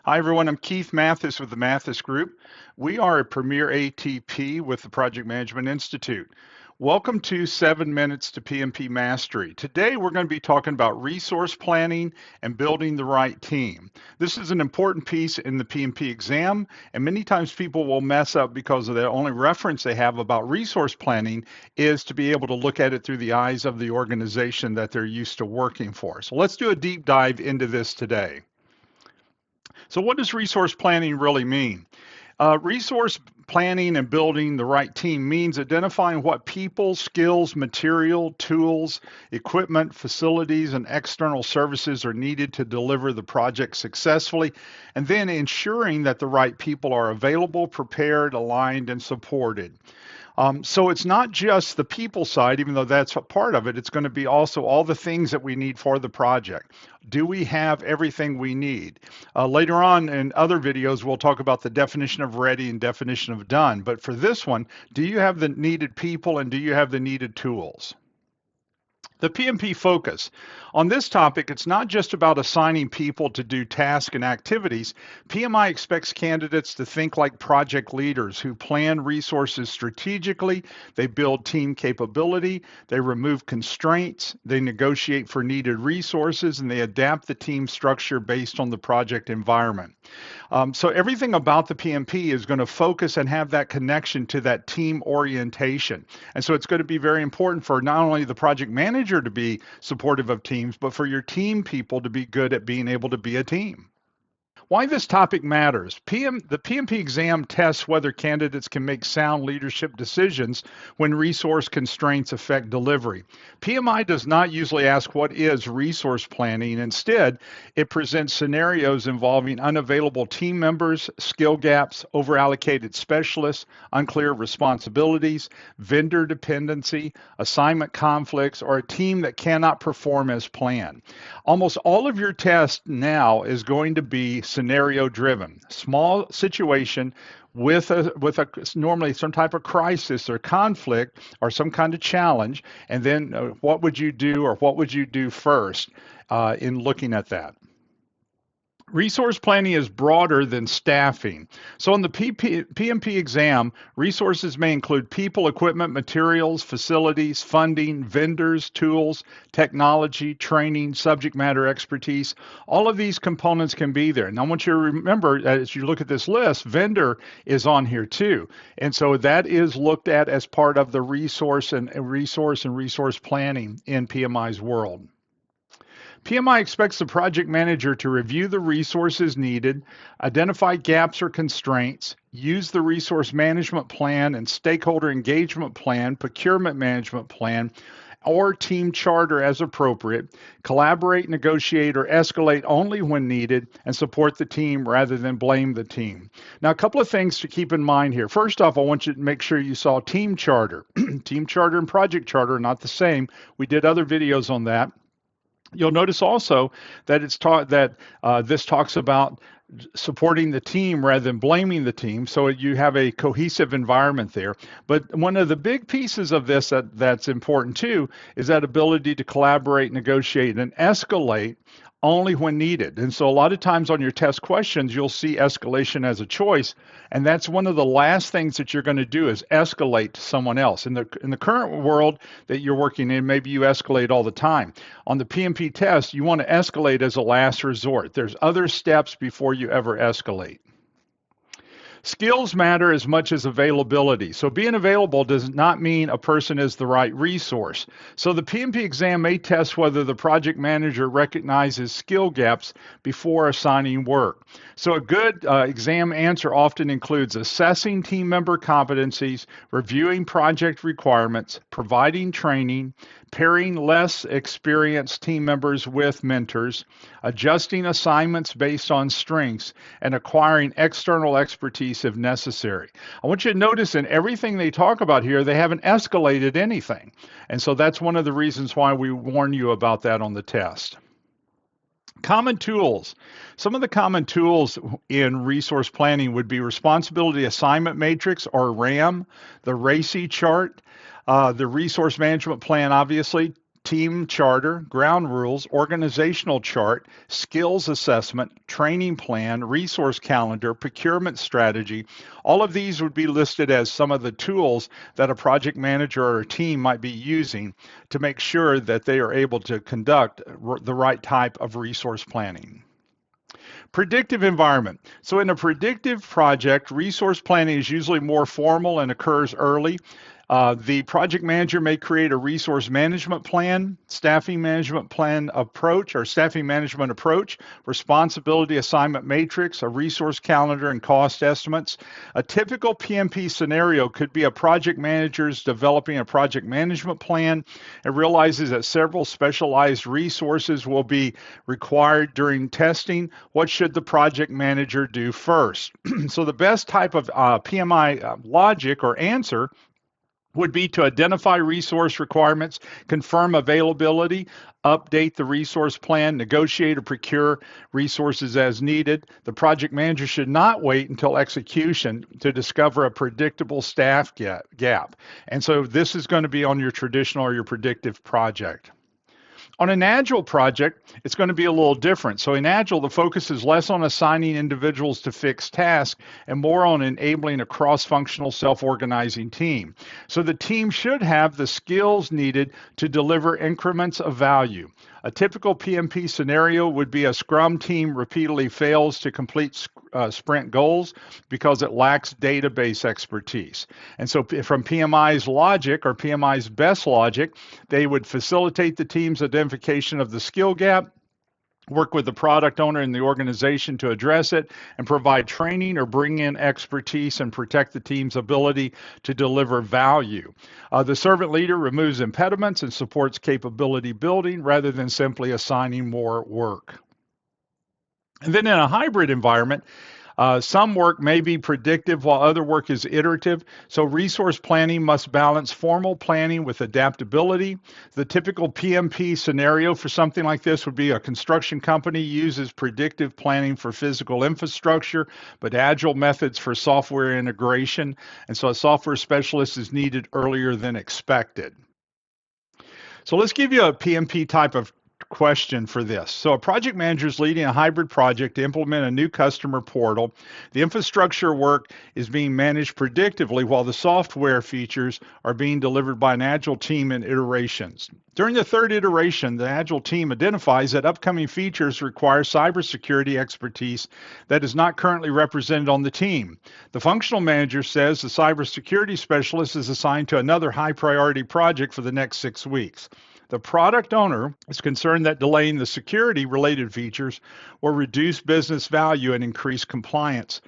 Hi, everyone. I'm Keith Mathis with the Mathis Group. We are a premier ATP with the Project Management Institute. Welcome to 7 Minutes to PMP Mastery. Today, we're going to be talking about resource planning and building the right team. This is an important piece in the PMP exam, and many times people will mess up because of the only reference they have about resource planning is to be able to look at it through the eyes of the organization that they're used to working for. So let's do a deep dive into this today. So what does resource planning really mean? Resource planning and building the right team means identifying what people, skills, material, tools, equipment, facilities, and external services are needed to deliver the project successfully, and then ensuring that the right people are available, prepared, aligned, and supported. So it's not just the people side, even though that's a part of it. It's going to be also all the things that we need for the project. Do we have everything we need? Later on in other videos, we'll talk about the definition of ready and definition of done. But for this one, do you have the needed people and do you have the needed tools? The PMP focus. On this topic, it's not just about assigning people to do tasks and activities. PMI expects candidates to think like project leaders who plan resources strategically, they build team capability, they remove constraints, they negotiate for needed resources, and they adapt the team structure based on the project environment. So everything about the PMP is going to focus and have that connection to that team orientation. And so it's going to be very important for not only the project manager to be supportive of teams, but for your team people to be good at being able to be a team. Why this topic matters. The PMP exam tests whether candidates can make sound leadership decisions when resource constraints affect delivery. PMI does not usually ask what is resource planning. Instead, it presents scenarios involving unavailable team members, skill gaps, overallocated specialists, unclear responsibilities, vendor dependency, assignment conflicts, or a team that cannot perform as planned. Almost all of your test now is going to be scenario driven. Small situation with a normally some type of crisis or conflict or some kind of challenge, and then what would you do or what would you do first in looking at that? Resource planning is broader than staffing. So on the PMP exam, resources may include people, equipment, materials, facilities, funding, vendors, tools, technology, training, subject matter expertise. All of these components can be there. And I want you to remember, as you look at this list, vendor is on here too. And so that is looked at as part of the resource planning in PMI's world. PMI expects the project manager to review the resources needed, identify gaps or constraints, use the resource management plan and stakeholder engagement plan, procurement management plan, or team charter as appropriate, collaborate, negotiate, or escalate only when needed, and support the team rather than blame the team. Now, a couple of things to keep in mind here. First off, I want you to make sure you saw team charter. Team charter and project charter are not the same. We did other videos on that. You'll notice also that this talks about supporting the team rather than blaming the team, so you have a cohesive environment there. But one of the big pieces of this that's important too is that ability to collaborate, negotiate, and escalate only when needed. And so a lot of times on your test questions, you'll see escalation as a choice. And that's one of the last things that you're going to do is escalate to someone else. In the current world that you're working in, maybe you escalate all the time. On the PMP test, you want to escalate as a last resort. There's other steps before you ever escalate. Skills matter as much as availability. So being available does not mean a person is the right resource. So the PMP exam may test whether the project manager recognizes skill gaps before assigning work. So a good exam answer often includes assessing team member competencies, reviewing project requirements, providing training, pairing less experienced team members with mentors, adjusting assignments based on strengths, and acquiring external expertise if necessary. I want you to notice in everything they talk about here, they haven't escalated anything. And so that's one of the reasons why we warn you about that on the test. Common tools. Some of the common tools in resource planning would be responsibility assignment matrix or RAM, the RACI chart, the resource management plan, obviously, team charter, ground rules, organizational chart, skills assessment, training plan, resource calendar, procurement strategy. All of these would be listed as some of the tools that a project manager or a team might be using to make sure that they are able to conduct the right type of resource planning. Predictive environment. So in a predictive project, resource planning is usually more formal and occurs early. The project manager may create a resource management plan, staffing management plan approach, or staffing management approach, responsibility assignment matrix, a resource calendar, and cost estimates. A typical PMP scenario could be a project manager's developing a project management plan and realizes that several specialized resources will be required during testing. What should the project manager do first? So the best type of PMI logic or answer would be to identify resource requirements, confirm availability, update the resource plan, negotiate or procure resources as needed. The project manager should not wait until execution to discover a predictable staff gap. And so this is going to be on your traditional or your predictive project. On an Agile project, it's going to be a little different. So in Agile, the focus is less on assigning individuals to fixed tasks and more on enabling a cross-functional, self-organizing team. So the team should have the skills needed to deliver increments of value. A typical PMP scenario would be a Scrum team repeatedly fails to complete sprint goals because it lacks database expertise. And so from PMI's logic or PMI's best logic, they would facilitate the team's identification of the skill gap, work with the product owner in the organization to address it, and provide training or bring in expertise and protect the team's ability to deliver value. The servant leader removes impediments and supports capability building rather than simply assigning more work. And then in a hybrid environment, some work may be predictive while other work is iterative. So resource planning must balance formal planning with adaptability. The typical PMP scenario for something like this would be a construction company uses predictive planning for physical infrastructure, but agile methods for software integration. And so a software specialist is needed earlier than expected. So let's give you a PMP type of question for this. So a project manager is leading a hybrid project to implement a new customer portal. The infrastructure work is being managed predictively while the software features are being delivered by an agile team in iterations. During the third iteration, the agile team identifies that upcoming features require cybersecurity expertise that is not currently represented on the team. The functional manager says the cybersecurity specialist is assigned to another high priority project for the next 6 weeks. The product owner is concerned that delaying the security-related features will reduce business value and increase compliance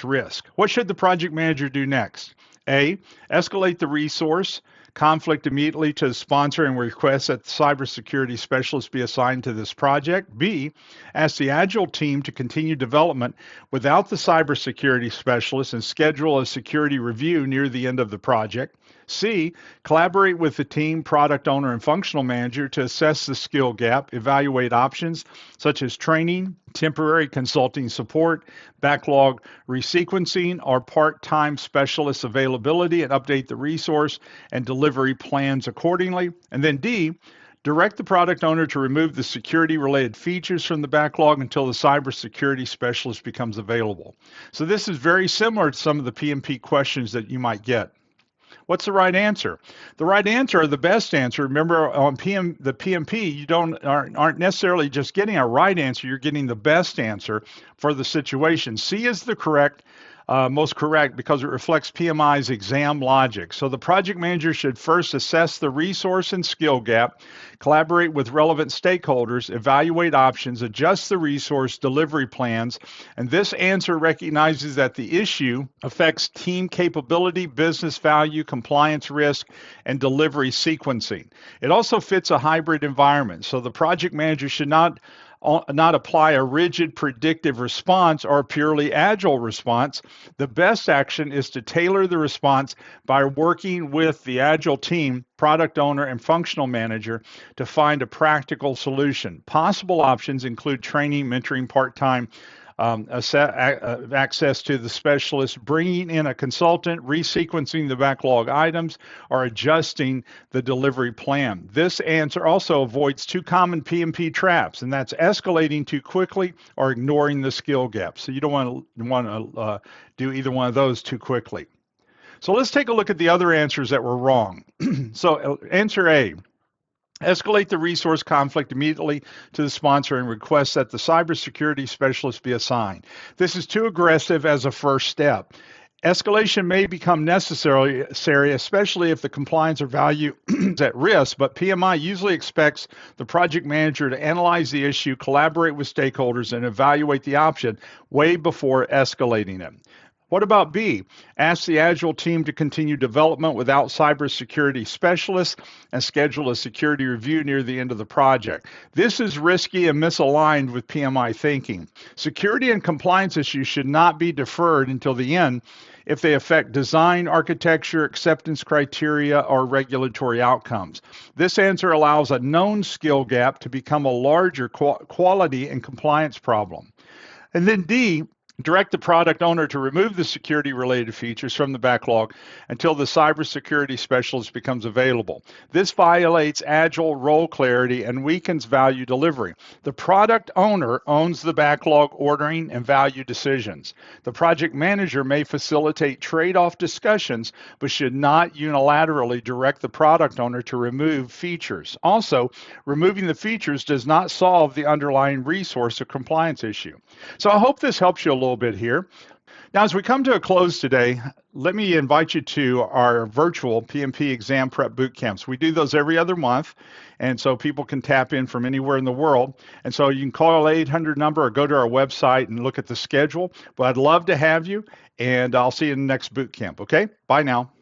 risk. What should the project manager do next? A, escalate the resource conflict immediately to the sponsor and request that the cybersecurity specialist be assigned to this project. B, ask the Agile team to continue development without the cybersecurity specialist and schedule a security review near the end of the project. C, collaborate with the team, product owner, and functional manager to assess the skill gap, evaluate options such as training, temporary consulting support, backlog resequencing, or part-time specialist availability, and update the resource and delivery plans accordingly. And then D, direct the product owner to remove the security-related features from the backlog until the cybersecurity specialist becomes available. So this is very similar to some of the PMP questions that you might get. What's the right answer? The right answer, or the best answer, remember on the PMP, you aren't necessarily just getting a right answer, you're getting the best answer for the situation. C is the most correct because it reflects PMI's exam logic. So the project manager should first assess the resource and skill gap, collaborate with relevant stakeholders, evaluate options, adjust the resource delivery plans, and this answer recognizes that the issue affects team capability, business value, compliance risk, and delivery sequencing. It also fits a hybrid environment, so the project manager should not apply a rigid predictive response or a purely agile response. The best action is to tailor the response by working with the agile team, product owner, and functional manager to find a practical solution. Possible options include training, mentoring, part-time access to the specialist, bringing in a consultant, resequencing the backlog items, or adjusting the delivery plan. This answer also avoids two common PMP traps, and that's escalating too quickly or ignoring the skill gap. So you don't want to do either one of those too quickly. So let's take a look at the other answers that were wrong. So answer A, escalate the resource conflict immediately to the sponsor and request that the cybersecurity specialist be assigned. This is too aggressive as a first step. Escalation may become necessary, especially if the compliance or value is at risk, but PMI usually expects the project manager to analyze the issue, collaborate with stakeholders, and evaluate the option way before escalating it. What about B? Ask the Agile team to continue development without cybersecurity specialists and schedule a security review near the end of the project. This is risky and misaligned with PMI thinking. Security and compliance issues should not be deferred until the end if they affect design, architecture, acceptance criteria, or regulatory outcomes. This answer allows a known skill gap to become a larger quality and compliance problem. And then D, direct the product owner to remove the security-related features from the backlog until the cybersecurity specialist becomes available. This violates Agile role clarity and weakens value delivery. The product owner owns the backlog ordering and value decisions. The project manager may facilitate trade-off discussions, but should not unilaterally direct the product owner to remove features. Also, removing the features does not solve the underlying resource or compliance issue. So I hope this helps you a little bit here. Now, as we come to a close today, let me invite you to our virtual PMP exam prep boot camps. We do those every other month, and so people can tap in from anywhere in the world. And so you can call our 800 number or go to our website and look at the schedule. But I'd love to have you, and I'll see you in the next boot camp. Okay? Bye now.